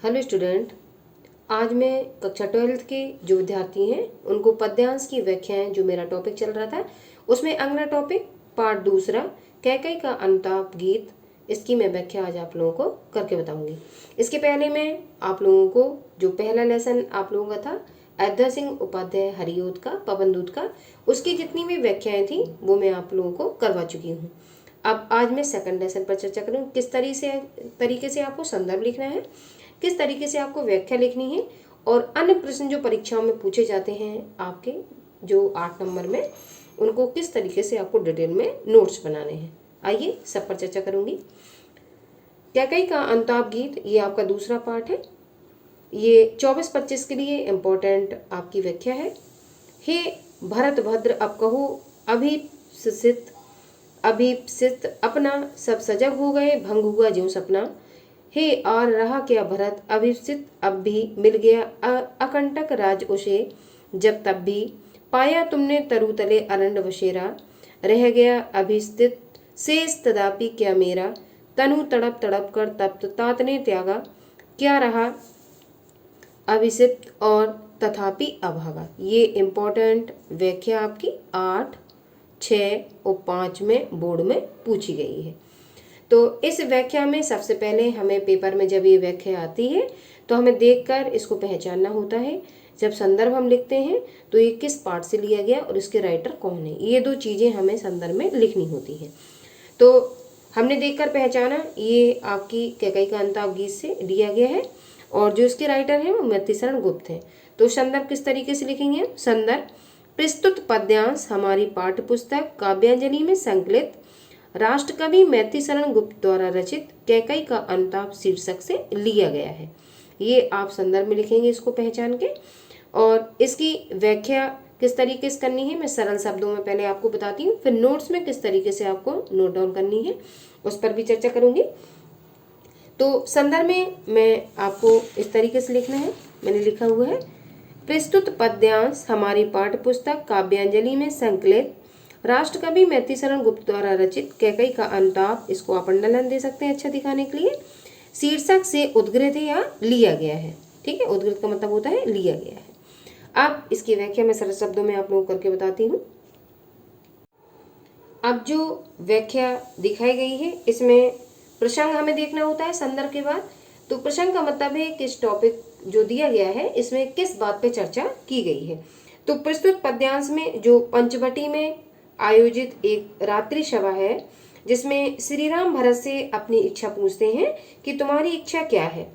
Hello student. आज मैं कक्षा 12th के जो विद्यार्थी हैं उनको पद्यांश की व्याख्याएं जो मेरा टॉपिक चल रहा था उसमें अगला टॉपिक पार्ट दूसरा कैकई का अनुताप गीत, इसकी मैं व्याख्या आज आप लोगों को करके बताऊंगी। इसके पहले मैं आप लोगों को जो पहला लेसन आप लोगों का था अयोध्या सिंह उपाध्याय हरिओद का पवनदूत का, उसकी जितनी भी व्याख्याएं थी वो मैं आप लोगों को करवा चुकी हूँ। अब आज मैं सेकंड लेसन पर चर्चा करूँ किस तरीके से आपको संदर्भ लिखना है, किस तरीके से आपको व्याख्या लिखनी है और अन्य प्रश्न जो परीक्षाओं में पूछे जाते हैं आपके जो 8 नंबर में, उनको किस तरीके से आपको डिटेल में नोट्स बनाने हैं। आइए सब पर चर्चा करूंगी। कैकई का अनुताप गीत ये आपका दूसरा पार्ट है। ये 24-25 के लिए इम्पोर्टेंट आपकी व्याख्या है। हे भरत भद्र अब कहो अभीप्सित अपना, सब सजग हो गए भंग हुआ ज्यों सपना। हे और रहा क्या भरत अभिप्सित अब भी मिल गया अकंटक राज उसे, जब तब भी पाया तुमने तरुतले अरंड बसेरा। रह गया अभिस्थित शेष तदापि क्या मेरा, तनु तड़प तड़प कर तप्त तात ने त्यागा। क्या रहा अभिषित और तथापि अभागा। ये इम्पोर्टेंट व्याख्या आपकी 8, 6 और 5 में बोर्ड में पूछी गई है। तो इस व्याख्या में सबसे पहले हमें पेपर में जब ये व्याख्या आती है तो हमें देखकर इसको पहचानना होता है। जब संदर्भ हम लिखते हैं तो ये किस पार्ट से लिया गया और इसके राइटर कौन है, ये दो चीज़ें हमें संदर्भ में लिखनी होती हैं। तो हमने देखकर पहचाना ये आपकी कैकई का अनुताप गीत से लिया गया है और जो इसके राइटर हैं वो मैथिशरण गुप्त हैं। तो संदर्भ किस तरीके से लिखेंगे? संदर्भ प्रस्तुत पद्यांश हमारी पाठ्य पुस्तक काव्यांजलि में संकलित राष्ट्रकवि मैथिशरण गुप्त द्वारा रचित कैकई का अनुताप शीर्षक से लिया गया है। ये आप संदर्भ में लिखेंगे इसको पहचान के। और इसकी व्याख्या किस तरीके से करनी है मैं सरल शब्दों में पहले आपको बताती हूँ, फिर नोट्स में किस तरीके से आपको नोट डाउन करनी है उस पर भी चर्चा करूंगी। तो संदर्भ में मैं आपको इस तरीके से लिखना है, मैंने लिखा हुआ है प्रस्तुत पद्यांश हमारी पाठ्य पुस्तक काव्यांजलि में संकलित राष्ट्रकवि मैथिशरण गुप्त द्वारा रचित कैकई का अनुताप, इसको आप अंडरलाइन दे सकते हैं अच्छा दिखाने के लिए। शीर्षक से उद्गृत है या लिया गया है। ठीक है, उद्गृत का मतलब होता है लिया गया है। अब इसकी व्याख्या मैं सरल शब्दों में आप लोगों को करके बताती हूँ। अब जो व्याख्या दिखाई गई है इसमें प्रसंग हमें देखना होता है संदर्भ के बाद। तो प्रसंग का मतलब है किस टॉपिक जो दिया गया है इसमें किस बात पे चर्चा की गई है। तो प्रस्तुत पद्यांश में जो पंचवटी में आयोजित एक रात्रि सभा है जिसमें श्री राम भरत से अपनी इच्छा पूछते हैं कि तुम्हारी इच्छा क्या है।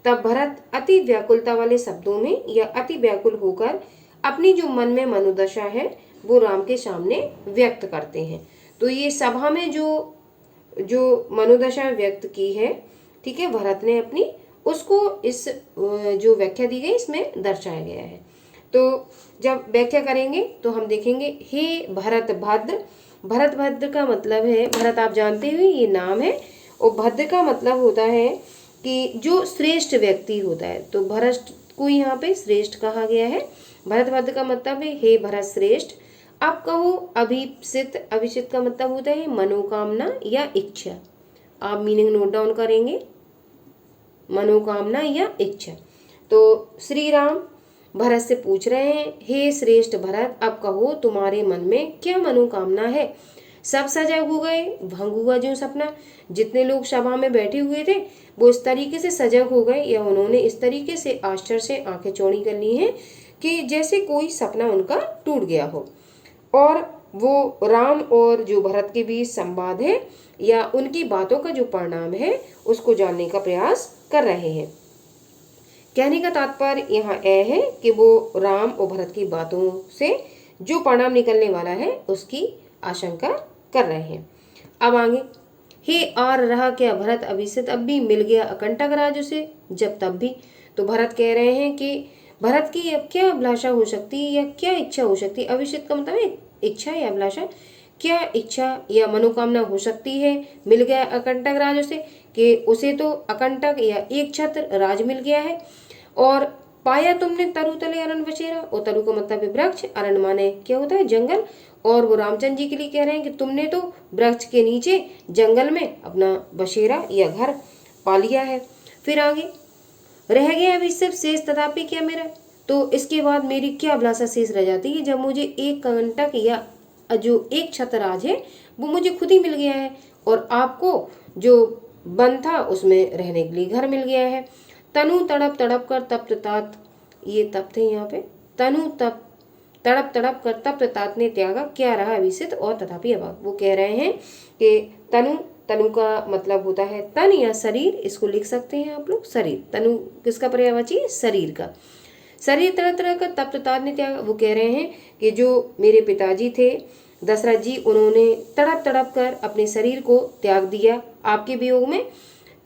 तब भरत अति व्याकुलता वाले शब्दों में या अति व्याकुल होकर अपनी जो मन में मनोदशा है वो राम के सामने व्यक्त करते हैं। तो ये सभा में जो मनोदशा व्यक्त की है, ठीक है, भरत ने अपनी, उसको इस जो व्याख्या दी गई इसमें दर्शाया गया है। तो जब व्याख्या करेंगे तो हम देखेंगे हे भरत भद्र। भरत भद्र का मतलब है, भरत आप जानते हुए ये नाम है और भद्र का मतलब होता है कि जो श्रेष्ठ व्यक्ति होता है। तो भरत को यहाँ पे श्रेष्ठ कहा गया है। भरत भद्र का मतलब है हे भरत श्रेष्ठ। अब कहो अभिप्सित। अभिप्सित का मतलब होता है मनोकामना या इच्छा। आप मीनिंग नोट डाउन करेंगे, मनोकामना या इच्छा। तो श्री राम भरत से पूछ रहे हैं हे श्रेष्ठ भरत अब कहो तुम्हारे मन में क्या मनोकामना है। सब सजग हो गए भंग हुआ जो सपना। जितने लोग सभा में बैठे हुए थे वो इस तरीके से सजग हो गए या उन्होंने इस तरीके से आश्चर्य से आंखें चौड़ी कर ली हैं कि जैसे कोई सपना उनका टूट गया हो और वो राम और जो भरत के बीच संवाद है या उनकी बातों का जो परिणाम है उसको जानने का प्रयास कर रहे हैं। कहने का तात्पर्य यहाँ है कि वो राम और भरत की बातों से जो परिणाम निकलने वाला है उसकी आशंका कर रहे हैं। अब आगे हे और रहा क्या भरत अभिषित अब भी मिल गया अकंटक राज उसे, जब तब भी। तो भरत कह रहे हैं कि भरत की अब क्या अभिलाषा हो सकती है या क्या इच्छा हो सकती है। अभिषित का मतलब है इच्छा या अभिलाषा, क्या इच्छा या मनोकामना हो सकती है। मिल गया अकंटक राज उसे कि उसे तो अकंटक या एक छत्र राज मिल गया है। और पाया तुमने तरुतले अरण बसेरा, और तरु का मतलब है वृक्ष, अरण माने क्या होता है जंगल। और वो रामचंद्र जी के लिए कह रहे हैं कि तुमने तो वृक्ष के नीचे जंगल में अपना बसेरा या घर पा लिया है। फिर आगे रह गया अभी सिर्फ शेष तथापि क्या मेरा, तो इसके बाद मेरी क्या अभिलाषा शेष रह जाती है, जब मुझे एक कंटक या जो एक छत्रराज है वो मुझे खुद ही मिल गया है और आपको जो वन था उसमें रहने के लिए घर मिल गया है। तनु तड़प तड़प कर तप्त तात, ये तप थे यहाँ पे, तनु तप तड़प तड़प कर तप्त तात ने त्यागा, क्या रहा अभिषित और तथापि अभाग। वो कह रहे हैं कि तनु, तनु का मतलब होता है तन या शरीर, इसको लिख सकते हैं आप लोग शरीर। तनु किसका पर्यायवाची है, शरीर का। शरीर तरह तरह का तप्त तात ने त्यागा, वो कह रहे हैं कि जो मेरे पिताजी थे दशरथ जी, उन्होंने तड़प तड़प कर अपने शरीर को त्याग दिया आपके वियोग में।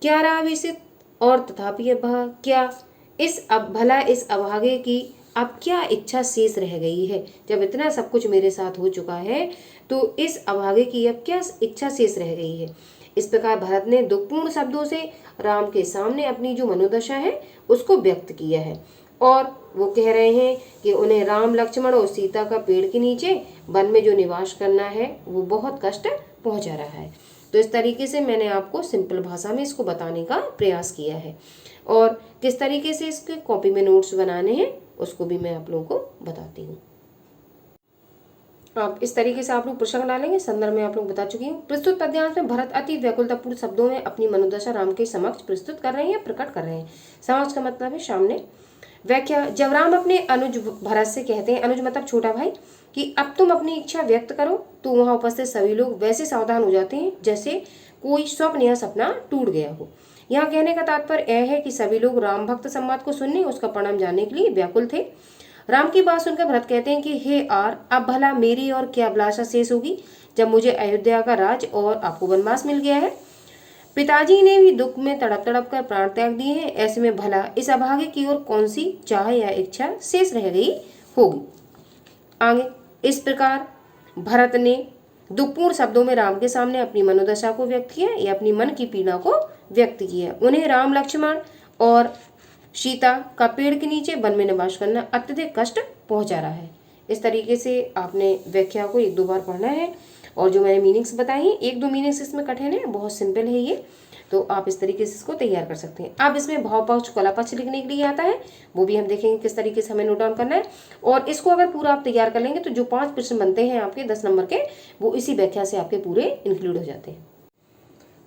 क्या रहा अभिषित और तथापि अभाग, क्या इस भला इस अभागे की अब क्या इच्छा शेष रह गई है। जब इतना सब कुछ मेरे साथ हो चुका है तो इस अभागे की अब क्या इच्छा शेष रह गई है। इस प्रकार भरत ने दुखपूर्ण शब्दों से राम के सामने अपनी जो मनोदशा है उसको व्यक्त किया है और वो कह रहे हैं कि उन्हें राम लक्ष्मण और सीता का पेड़ के नीचे वन में जो निवास करना है वो बहुत कष्ट पहुंचा रहा है। तो इस तरीके से मैंने आपको सिंपल भाषा में इसको बताने का प्रयास किया है और किस तरीके से इसके कॉपी में नोट्स बनाने हैं उसको भी मैं आप लोगों को बताती हूँ। आप इस तरीके से आप लोग प्रसंग डालेंगे, संदर्भ में आप लोग बता चुकी हूँ। प्रस्तुत पद्यांश में भरत अति व्याकुलतापूर्ण शब्दों में अपनी मनोदशा राम के समक्ष प्रस्तुत कर रहे हैं, प्रकट कर रहे हैं। समक्ष का मतलब है सामने। व्याख्या, जब राम अपने अनुज भरत से कहते हैं, अनुज मतलब छोटा भाई, कि अब तुम अपनी इच्छा व्यक्त करो, तो वहां उपस्थित सभी लोग वैसे सावधान हो जाते हैं जैसे कोई स्वप्न या सपना टूट गया हो। यहाँ कहने का तात्पर्य यह है कि सभी लोग राम भक्त संवाद को सुनने, उसका परिणाम जानने के लिए व्याकुल थे। राम की बात सुनकर भरत कहते हैं कि हे आर, अब भला मेरी और क्या अभिलाषा शेष होगी जब मुझे अयोध्या का राज और आपको वनवास मिल गया है। पिताजी ने भी दुख में तड़प तड़प कर प्राण त्याग दिए हैं, ऐसे में भला इस अभागे की ओर कौन सी चाह या इच्छा शेष रह गई होगी। आगे इस प्रकार भरत ने दुखपूर्ण शब्दों में राम के सामने अपनी मनोदशा को व्यक्त किया या अपनी मन की पीड़ा को व्यक्त किया। उन्हें राम लक्ष्मण और सीता का पेड़ के नीचे वन में निवास करना अत्यधिक कष्ट पहुंचा रहा है। इस तरीके से आपने व्याख्या को एक दो बार पढ़ना है और जो मैंने मीनिंग्स बताई हैं, एक दो मीनिंग्स इसमें कठिन है, बहुत सिंपल है ये, तो आप इस तरीके से इसको तैयार कर सकते हैं। अब इसमें भाव पक्ष कला पक्ष लिखने के लिए आता है, वो भी हम देखेंगे किस तरीके से हमें नोट डाउन करना है और इसको अगर पूरा आप तैयार कर लेंगे तो जो 5 प्रश्न बनते हैं आपके 10 नंबर के, वो इसी व्याख्या से आपके पूरे इंक्लूड हो जाते हैं।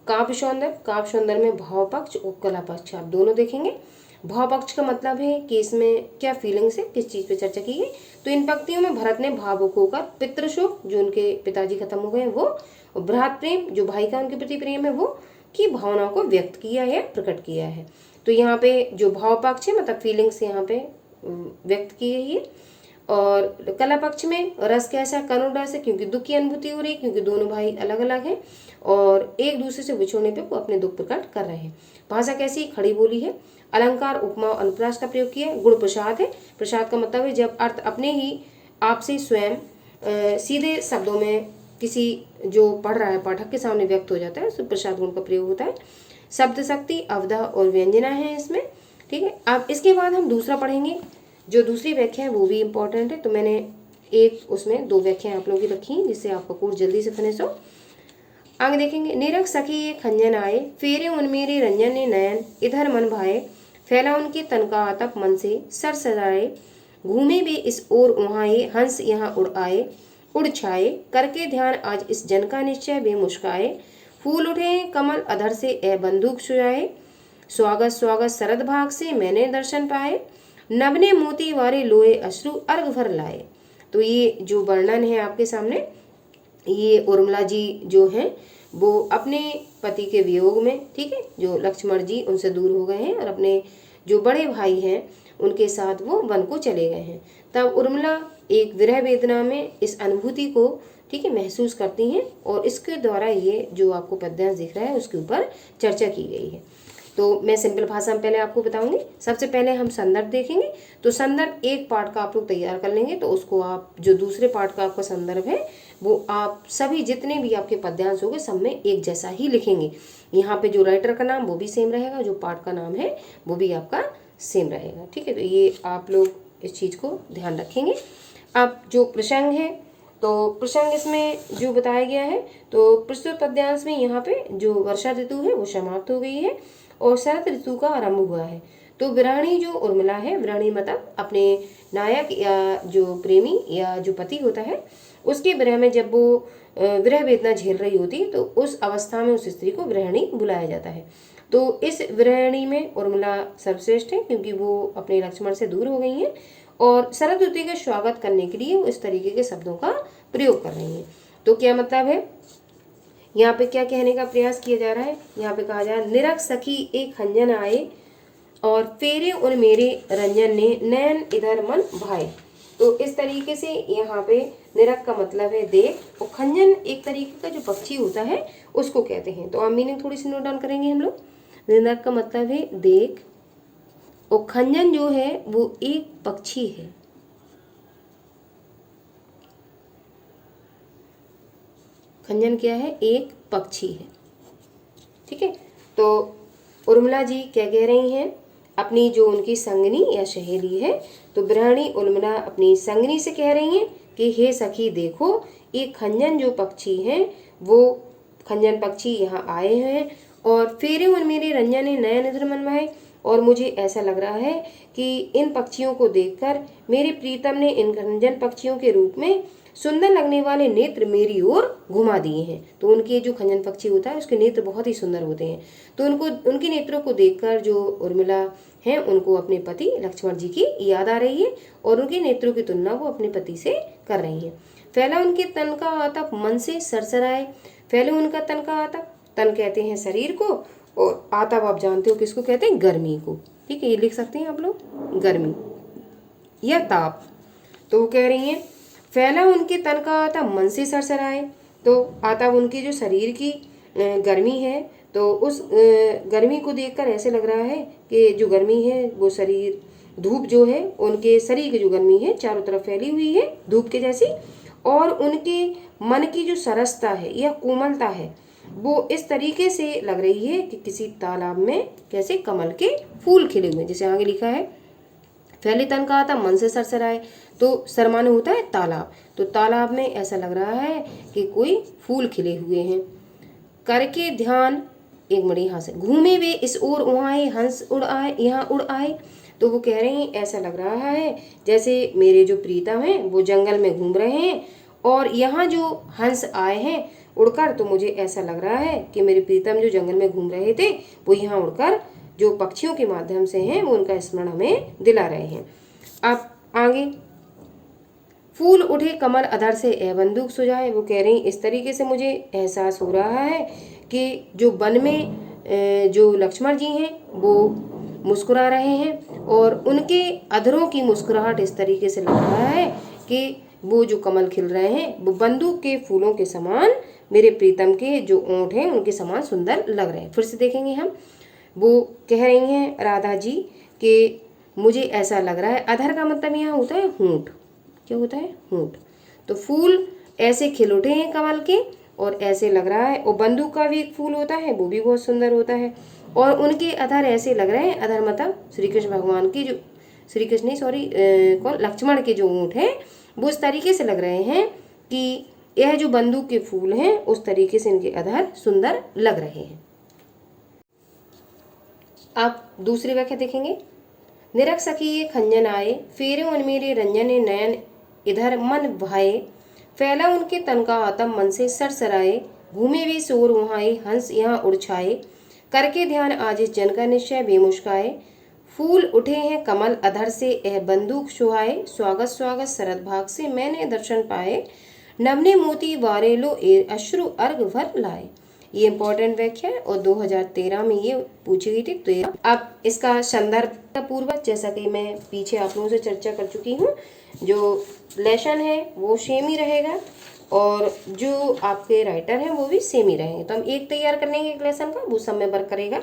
काव्य सौंदर्य में भाव पक्ष और कला पक्ष आप दोनों देखेंगे। भाव पक्ष का मतलब है कि इसमें क्या फीलिंग्स है, किस चीज पे चर्चा की है। तो इन पंक्तियों में भरत ने भावुक होकर पितृशोक, जो उनके पिताजी खत्म हो गए हैं वो, और भ्रात प्रेम, जो भाई का उनके प्रति प्रेम है वो, की भावनाओं को व्यक्त किया है, प्रकट किया है। तो यहाँ पे जो भाव पक्ष है मतलब फीलिंग्स यहाँ पे व्यक्त की गई है। और कला पक्ष में रस कैसा, करुण रस है, क्योंकि दुख की अनुभूति हो रही है, क्योंकि दोनों भाई अलग अलग हैं और एक दूसरे से विछोड़ने पे वो अपने दुख प्रकट कर रहे हैं। भाषा कैसी, खड़ी बोली है। अलंकार, उपमा, अनुप्रास का प्रयोग किया है। गुण प्रसाद है। प्रसाद का मतलब है जब अर्थ अपने ही आप से स्वयं सीधे शब्दों में किसी जो पढ़ रहा है पाठक के सामने व्यक्त हो जाता है, तो प्रसाद गुण का प्रयोग होता है। शब्द शक्ति, अवधा और व्यंजना है इसमें, ठीक है। अब इसके बाद हम दूसरा पढ़ेंगे, जो दूसरी व्याख्या है वो भी इम्पोर्टेंट है, तो मैंने एक उसमें 2 व्याख्याएं आप लोगों की रखी हैं जिससे आपका कोर्स जल्दी से फिनिश हो। आगे देखेंगे, निरख सखी ये खंजन आए, फेरे उन मेरे रंजन ने नयन, इधर मन भाए, फैला उनके तन का आतप मन से सर सराए, घूमे भी इस ओर वहाँ ये हंस यहाँ उड़ आए, उड़ छाए, करके ध्यान आज इस जन का निश्चय वे मुस्काए, फूल उठे कमल अधर से ए बंदूक सुयाए, स्वागत स्वागत शरद भाग से मैंने दर्शन पाए, नवने मोती वारे लोए अश्रु अर्घ भर लाए। तो ये जो वर्णन है आपके सामने, ये उर्मिला जी जो हैं वो अपने पति के वियोग में, ठीक है, जो लक्ष्मण जी उनसे दूर हो गए हैं और अपने जो बड़े भाई हैं उनके साथ वो वन को चले गए हैं। तब उर्मिला एक विरह वेदना में इस अनुभूति को, ठीक है, महसूस करती हैं और इसके द्वारा ये जो आपको पद्यांश दिख रहा है उसके ऊपर चर्चा की गई है। तो मैं सिंपल भाषा में पहले आपको बताऊंगी। सबसे पहले हम संदर्भ देखेंगे। तो संदर्भ एक पार्ट का आप लोग तैयार कर लेंगे, तो उसको आप जो दूसरे पार्ट का आपका संदर्भ है वो आप सभी जितने भी आपके पद्यांश होंगे सब में एक जैसा ही लिखेंगे। यहाँ पे जो राइटर का नाम वो भी सेम रहेगा, जो पार्ट का नाम है वो भी आपका सेम रहेगा, ठीक है। तो ये आप लोग इस चीज़ को ध्यान रखेंगे। अब जो प्रसंग है, तो प्रसंग इसमें जो बताया गया है, तो प्रस्तुत पद्यांश में यहाँ पे जो वर्षा ऋतु है वो समाप्त हो गई है और शरद ऋतु का आरंभ हुआ है। तो विरहिणी जो उर्मिला है, विरहिणी मतलब अपने नायक या जो प्रेमी या जो पति होता है उसके विरह में जब वो विरह वेदना झेल रही होती है तो उस अवस्था में उस स्त्री को विरहिणी बुलाया जाता है। तो इस विरहिणी में उर्मिला सर्वश्रेष्ठ है क्योंकि वो अपने लक्ष्मण से दूर हो गई हैं और शरद ऋतु के स्वागत करने के लिए वो इस तरीके के शब्दों का प्रयोग कर रही हैं। तो क्या मतलब है, यहाँ पे क्या कहने का प्रयास किया जा रहा है, यहाँ पे कहा जा रहा है निरख सखी एक खंजन आए और फेरे उन मेरे रंजन ने नयन इधर मन भाए। तो इस तरीके से यहाँ पे निरख का मतलब है देख और खंजन एक तरीके का जो पक्षी होता है उसको कहते हैं। तो अब मीनिंग थोड़ी सी नोट डाउन करेंगे हम लोग। निरख का मतलब है देख और खंजन जो है वो एक पक्षी है। खंजन क्या है, एक पक्षी है। ठीक है, तो उर्मिला जी क्या कह रही हैं, अपनी जो उनकी संगनी या सहेली है, तो विरहिणी उर्मिला अपनी संगनी से कह रही हैं कि हे सखी देखो एक खंजन जो पक्षी हैं वो खंजन पक्षी यहाँ आए हैं और फेरे उन मेरे रंजन ने नयन इधर मन भाए। और मुझे ऐसा लग रहा है कि इन पक्षियों को देखकर मेरे प्रीतम ने इन खंजन पक्षियों के रूप में सुंदर लगने वाले नेत्र मेरी ओर घुमा दिए हैं। तो उनके जो खंजन पक्षी होता है उसके नेत्र बहुत ही सुंदर होते हैं। तो उनके नेत्रों को देखकर जो उर्मिला हैं उनको अपने पति लक्ष्मण जी की याद आ रही है और उनके नेत्रों की तुलना वो अपने पति से कर रही हैं। फैला उनके तन का आतप मन से सरसराए। फैले उनका तन का आतप, तन कहते हैं शरीर को और आतप आप जानते हो किसको कहते हैं, गर्मी को। ठीक है, ये लिख सकते हैं आप लोग, गर्मी या ताप। तो वो कह रही हैं फैला उनके तन का आतप मन से सरसराए। तो आतप उनकी जो शरीर की गर्मी है, तो उस गर्मी को देखकर ऐसे लग रहा है कि जो गर्मी है वो शरीर, धूप जो है उनके शरीर की जो गर्मी है चारों तरफ फैली हुई है धूप के जैसी, और उनके मन की जो सरसता है या कोमलता है वो इस तरीके से लग रही है कि किसी तालाब में कैसे कमल के फूल खिले हुए। जैसे आगे लिखा है फैले तन का आता मन से सरसराए, तो सरमाने होता है तालाब, तो तालाब में ऐसा लग रहा है कि कोई फूल खिले हुए हैं। करके ध्यान, एक मिनट यहाँ से, घूमे वे इस ओर वहाँ हंस उड़ आए, यहाँ उड़ आए। तो वो कह रहे हैं ऐसा लग रहा है जैसे मेरे जो प्रीतम हैं वो जंगल में घूम रहे हैं और यहाँ जो हंस आए हैं उड़कर, तो मुझे ऐसा लग रहा है कि मेरे प्रीतम जो जंगल में घूम रहे थे वो यहाँ उड़कर जो पक्षियों के माध्यम से हैं वो उनका स्मरण हमें दिला रहे हैं। अब आगे, फूल उठे कमल अधर से ए बंदूक सुझाए। वो कह रही इस तरीके से मुझे एहसास हो रहा है कि जो वन में जो लक्ष्मण जी हैं वो मुस्कुरा रहे हैं और उनके अधरों की मुस्कुराहट इस तरीके से लग रहा है कि वो जो कमल खिल रहे हैं वो बंदूक के फूलों के समान मेरे प्रीतम के जो ओंठ हैं उनके समान सुंदर लग रहे हैं। फिर से देखेंगे हम, वो कह रही हैं राधा जी कि मुझे ऐसा लग रहा है, अधर का मतलब यहाँ होता है होंठ, क्या होता है, होंठ। तो फूल ऐसे खिल उठे हैं कमल के और ऐसे लग रहा है, और बंदूक का भी एक फूल होता है वो भी बहुत सुंदर होता है, और उनके अधर ऐसे लग रहे हैं, अधर मतलब श्री कृष्ण भगवान की जो, श्री कृष्ण नहीं सॉरी कौन, लक्ष्मण के जो ऊँट हैं वो इस तरीके से लग रहे हैं कि यह जो बंदूक के फूल हैं उस तरीके से इनके अधर सुंदर लग रहे हैं। आप दूसरी व्याख्या देखेंगे, निरख सखी ये खंजन आए, फेरे उन मेरे रंजन नयन इधर मन भाए। फैला उनके तन का आतम मन से सरसराए, घूमे वे शोर वहाँ हंस यहाँ उड़ छाए। करके ध्यान आज इस जन का निश्चय बेमुस्काए। फूल उठे हैं कमल अधर से यह बंदूक सुहाए। स्वागत स्वागत शरद भाग से मैंने दर्शन पाए। नवने मोती वारे लो अश्रु अर्घ भर लाए। ये इंपॉर्टेंट व्याख्या है और 2013 में ये पूछी गई थी। तो अब इसका संदर्भ पूर्वक, जैसा कि मैं पीछे आप लोगों से चर्चा कर चुकी हूँ, जो लेसन है वो सेम ही रहेगा और जो आपके राइटर हैं वो भी सेम ही रहेंगे। तो हम एक तैयार कर लेंगे एक लेसन का, वो सब में वर्क करेगा।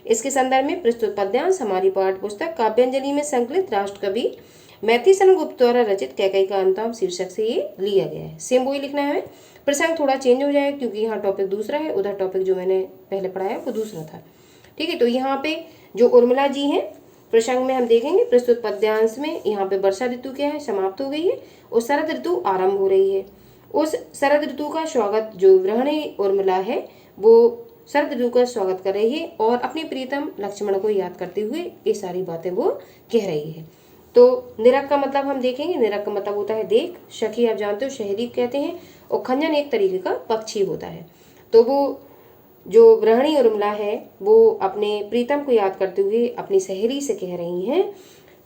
इसके संदर्भ में प्रस्तुत पद्यांश हमारी पाठ्य पुस्तक काव्यांजलि में संकलित राष्ट्र कवि मैथिसन गुप्त द्वारा रचित कैकेयी का अंतम शीर्षक से ये लिया गया है। सेम वही लिखना है, प्रसंग थोड़ा चेंज हो जाए क्योंकि यहाँ टॉपिक दूसरा है, उधर टॉपिक जो मैंने पहले पढ़ाया वो दूसरा था। ठीक है, तो यहाँ पे जो उर्मिला जी हैं प्रसंग में हम देखेंगे प्रस्तुत पद्यांश में यहाँ पे वर्षा ऋतु क्या है, समाप्त हो गई है और शरद ऋतु आरंभ हो रही है। उस शरद ऋतु का स्वागत जो विरहिणी उर्मिला है वो शरद ऋतु का स्वागत कर रही है और अपने प्रीतम लक्ष्मण को याद करते हुए ये सारी बातें वो कह रही है। तो निरक का मतलब हम देखेंगे। निरक का मतलब होता है देख। सखी आप जानते हो शहरी कहते हैं, और खंजन एक तरीके का पक्षी होता है। तो वो जो गृहिणी उर्मिला है वो अपने प्रीतम को याद करते हुए अपनी सहेली से कह रही हैं,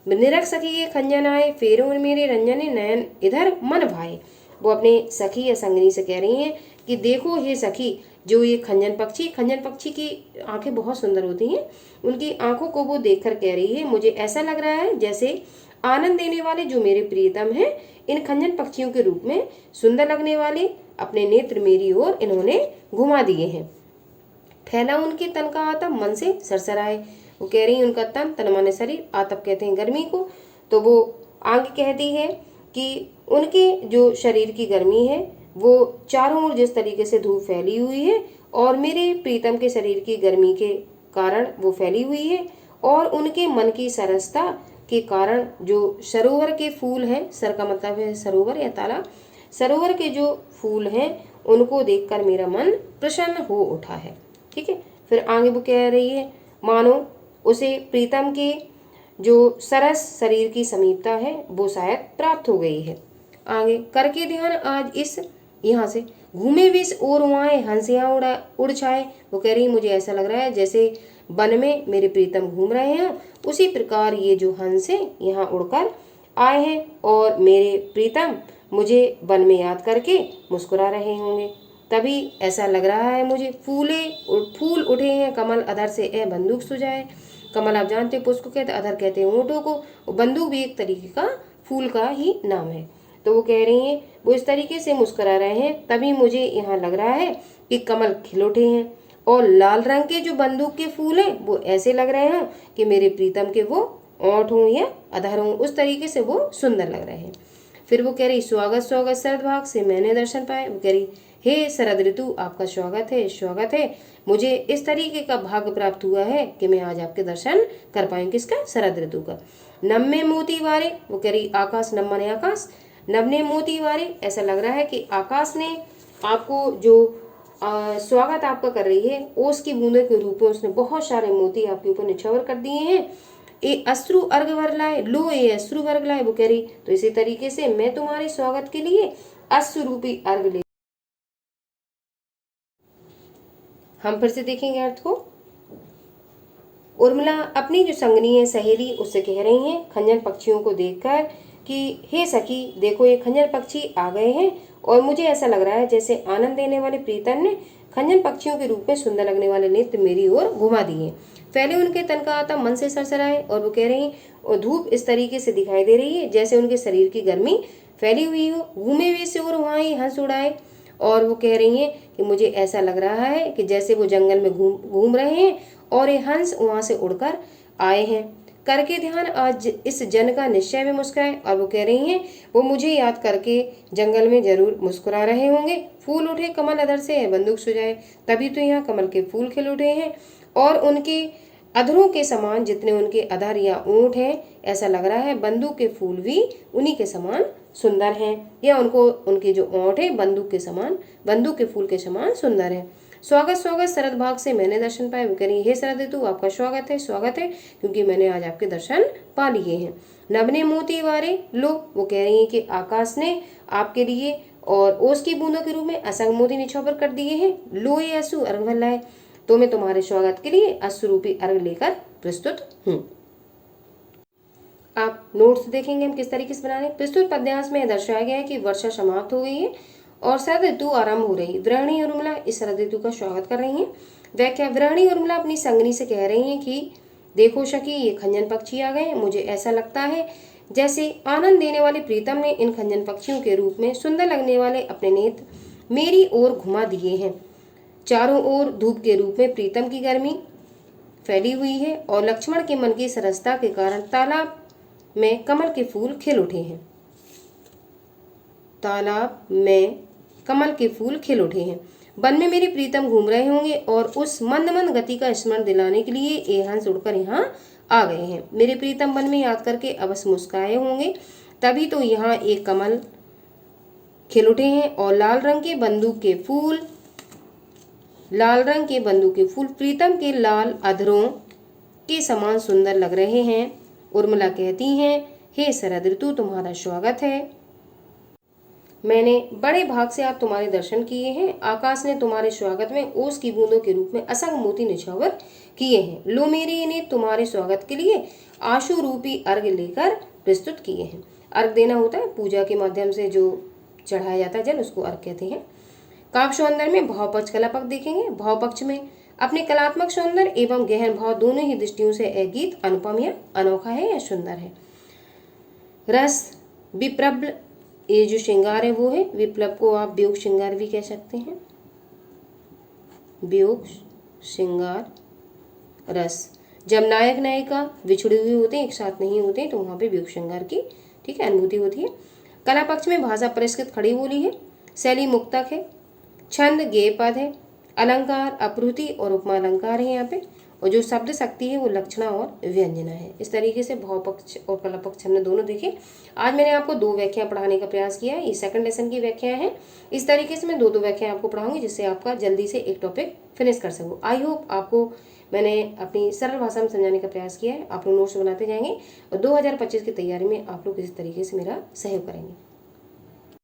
निरख सखी के खंजन आए फेरो मेरे रंजने नयन इधर मन भाए। वो अपने सखी या संगनी से कह रही हैं कि देखो हे सखी, जो ये खंजन पक्षी की आंखें बहुत सुंदर होती हैं, उनकी आंखों को वो देखकर कह रही है, मुझे ऐसा लग रहा है जैसे आनंद देने वाले जो मेरे प्रियतम हैं, इन खंजन पक्षियों के रूप में सुंदर लगने वाले अपने नेत्र मेरी ओर इन्होंने घुमा दिए हैं। फैला उनके तन का आतप मन से सरसराए। वो कह रही है उनका तन माने शरीर, आतप कहते हैं गर्मी को। तो वो आगे कहती है कि उनके जो शरीर की गर्मी है वो चारों ओर जिस तरीके से धूप फैली हुई है और मेरे प्रीतम के शरीर की गर्मी के कारण वो फैली हुई है, और उनके मन की सरसता के कारण जो सरोवर के फूल हैं, सर का मतलब है सरोवर या तालाब, सरोवर के जो फूल हैं उनको देखकर मेरा मन प्रसन्न हो उठा है। ठीक है। फिर आगे वो कह रही है, मानो उसे प्रीतम के जो सरस शरीर की समीपता है वो शायद प्राप्त हो गई है। आगे करके ध्यान आज इस यहाँ से घूमे विष और वहाँ हंसियाँ उड़ छाए। वो कह रही मुझे ऐसा लग रहा है जैसे वन में मेरे प्रीतम घूम रहे हैं, उसी प्रकार ये जो हंस है यहाँ उड़कर आए हैं और मेरे प्रीतम मुझे वन में याद करके मुस्कुरा रहे होंगे। तभी ऐसा लग रहा है मुझे फूल उठे हैं कमल अधर से ए बंदूक सुझाए। कमल आप जानते हैं पुष्प को कहते, अधर कहते हैं ऊँटों को, और बंदूक भी एक तरीके का फूल का ही नाम है। तो वो कह रही हैं वो इस तरीके से मुस्कुरा रहे हैं, तभी मुझे यहाँ लग रहा है कि कमल खिल उठे हैं और लाल रंग के जो बंदूक के फूल हैं वो ऐसे लग रहे हैं कि मेरे प्रीतम के वो ओंठ हों या अधर हों, उस तरीके से वो सुंदर लग रहे हैं। फिर वो कह रही स्वागत स्वागत शरद भाग से मैंने दर्शन पाए। वो कह रही हे शरद ऋतु आपका स्वागत है, मुझे इस तरीके का भाग्य प्राप्त हुआ है कि मैं आज आपके दर्शन कर पाऊँ। किसका? शरद ऋतु का। नम्मे मोती वारे, वो कह रही आकाश, नम्मा ने आकाश, नवने मोती वारे, ऐसा लग रहा है कि आकाश ने आपको जो स्वागत आपका कर रही है, ओस की बूंदे के रूप में उसने बहुत सारे मोती आपके ऊपर निछावर कर दिए हैं। ए अश्रु अर्घ भर लाए, लो ए अश्रु वर्ग लाए। वो कह रही तो इसी तरीके से मैं तुम्हारे स्वागत के लिए अश्रु रूपी अर्घ ले। हम फिर से देखेंगे अर्थ को। उर्मिला अपनी जो संगनी है सहेली उससे कह रही हैं खंजन पक्षियों को देखकर कि हे सखी देखो ये खंजन पक्षी आ गए हैं और मुझे ऐसा लग रहा है जैसे आनंद देने वाले प्रीतम ने खंजन पक्षियों के रूप में सुंदर लगने वाले नेत्र मेरी ओर घुमा दिए। फैले उनके तन का आता मन से सरसराए, और वो कह रही और धूप इस तरीके से दिखाई दे रही है जैसे उनके शरीर की गर्मी फैली हुई हो। घूमे हुए से और वहाँ ही हंस उड़ाए, और वो कह रही हैं कि मुझे ऐसा लग रहा है कि जैसे वो जंगल में घूम रहे हैं और ये हंस वहाँ से उड़कर आए हैं। करके ध्यान आज इस जन का निश्चय में मुस्कुराए, और वो कह रही हैं वो मुझे याद करके जंगल में जरूर मुस्कुरा रहे होंगे। फूल उठे कमल अधर से बंदूक सुझाए, तभी तो यहाँ कमल के फूल खिल उठे हैं और उनके अधरों के समान जितने उनके अधर या ऊँट हैं, ऐसा लग रहा है बंदूक के फूल भी उन्हीं के समान सुंदर हैं, या उनके जो ओंठ है बंदूक के फूल के समान सुंदर है। स्वागत स्वागत शरद भाग से मैंने दर्शन पाए। वो कह रही हे शरद ऋतु आपका स्वागत है क्योंकि मैंने आज आपके दर्शन पा लिए हैं। नवने मोती वारे लो, वो कह रही है कि आकाश ने आपके लिए और ओस की बूंदों के रूप में असंग मोती निछावर कर दिए हैं। लो ये अश्रु अर्घ भर लाए, तो मैं तुम्हारे स्वागत के लिए अश्रु रूपी अर्घ लेकर प्रस्तुत हूँ। आप नोट्स देखेंगे हम किस तरीके से बना रहे हैं। प्रस्तुत पद्यांश में दर्शाया गया है कि वर्षा समाप्त हो गई है और शरद ऋतु आरंभ हो रही है। गृहिणी उर्मिला इस शरद ऋतु का स्वागत कर रही हैं। व्याख्या, गृहिणी उर्मिला अपनी संगनी से कह रही हैं कि देखो सखी ये खंजन पक्षी आ गए, मुझे ऐसा लगता है जैसे आनंद देने वाले प्रीतम ने इन खंजन पक्षियों के रूप में सुंदर लगने वाले अपने नेत्र मेरी ओर घुमा दिए हैं। चारों ओर धूप के रूप में प्रीतम की गर्मी फैली हुई है और लक्ष्मण के मन की सरसता के कारण तालाब में कमल के फूल खिल उठे हैं। तालाब में कमल के फूल खिल उठे हैं। वन में मेरे प्रीतम घूम रहे होंगे और उस मंद मंद गति का स्मरण दिलाने के लिए ये हंस उड़कर यहाँ आ गए हैं। मेरे प्रीतम वन में याद करके अवश्य मुस्काए होंगे, तभी तो यहाँ एक कमल खिल उठे हैं और लाल रंग के बंदूक के फूल लाल रंग के बंदूक के फूल प्रीतम के लाल अधरों के समान सुंदर लग रहे हैं। उर्मिला कहती हैं, हे शरद ऋतु, तुम्हारा स्वागत है। मैंने बड़े भाग से आज तुम्हारे दर्शन किए हैं। आकाश ने तुम्हारे स्वागत में ओस की बूंदों के रूप में असंख्य मोती निछावर किए हैं। लो मेरी ने तुम्हारे स्वागत के लिए आशु रूपी अर्घ लेकर प्रस्तुत किए हैं। अर्घ देना होता है पूजा के माध्यम से जो चढ़ाया जाता है जल, उसको अर्घ कहते हैं। काव्य सौंदर्य में भाव पक्ष कला पक्ष देखेंगे। भाव पक्ष में अपने कलात्मक सौंदर्य एवं गहन भाव दोनों ही दृष्टियों से यह गीत अनुपम या अनोखा है या सुंदर है। रस विप्रबल, ये जो श्रृंगार है वो है, विप्लव को आप वियोग श्रृंगार भी कह सकते हैं। वियोग श्रृंगार रस, जब नायक नायिका विछड़े हुए होते हैं, एक साथ नहीं होते हैं, तो वहाँ पे वियोग श्रृंगार की ठीक है अनुभूति होती है। कला पक्ष में भाषा परिष्कृत खड़ी बोली है, शैली मुक्तक है, छंद गेय पद है, अलंकार अपरूति और उपमा अलंकार है यहाँ पे, और जो शब्द शक्ति है वो लक्षणा और व्यंजना है। इस तरीके से भाव पक्ष और कला पक्ष हमने दोनों देखे। आज मैंने आपको 2 व्याख्या पढ़ाने का प्रयास किया है। ये सेकंड लेसन की व्याख्या है। इस तरीके से मैं 2 व्याख्या आपको पढ़ाऊंगी जिससे आपका जल्दी से एक टॉपिक फिनिश कर सकूँ। आई होप आपको मैंने अपनी सरल भाषा में समझाने का प्रयास किया है। आप लोग नोट्स बनाते जाएंगे और 2025 की तैयारी में आप लोग इस तरीके से मेरा सहयोग करेंगे।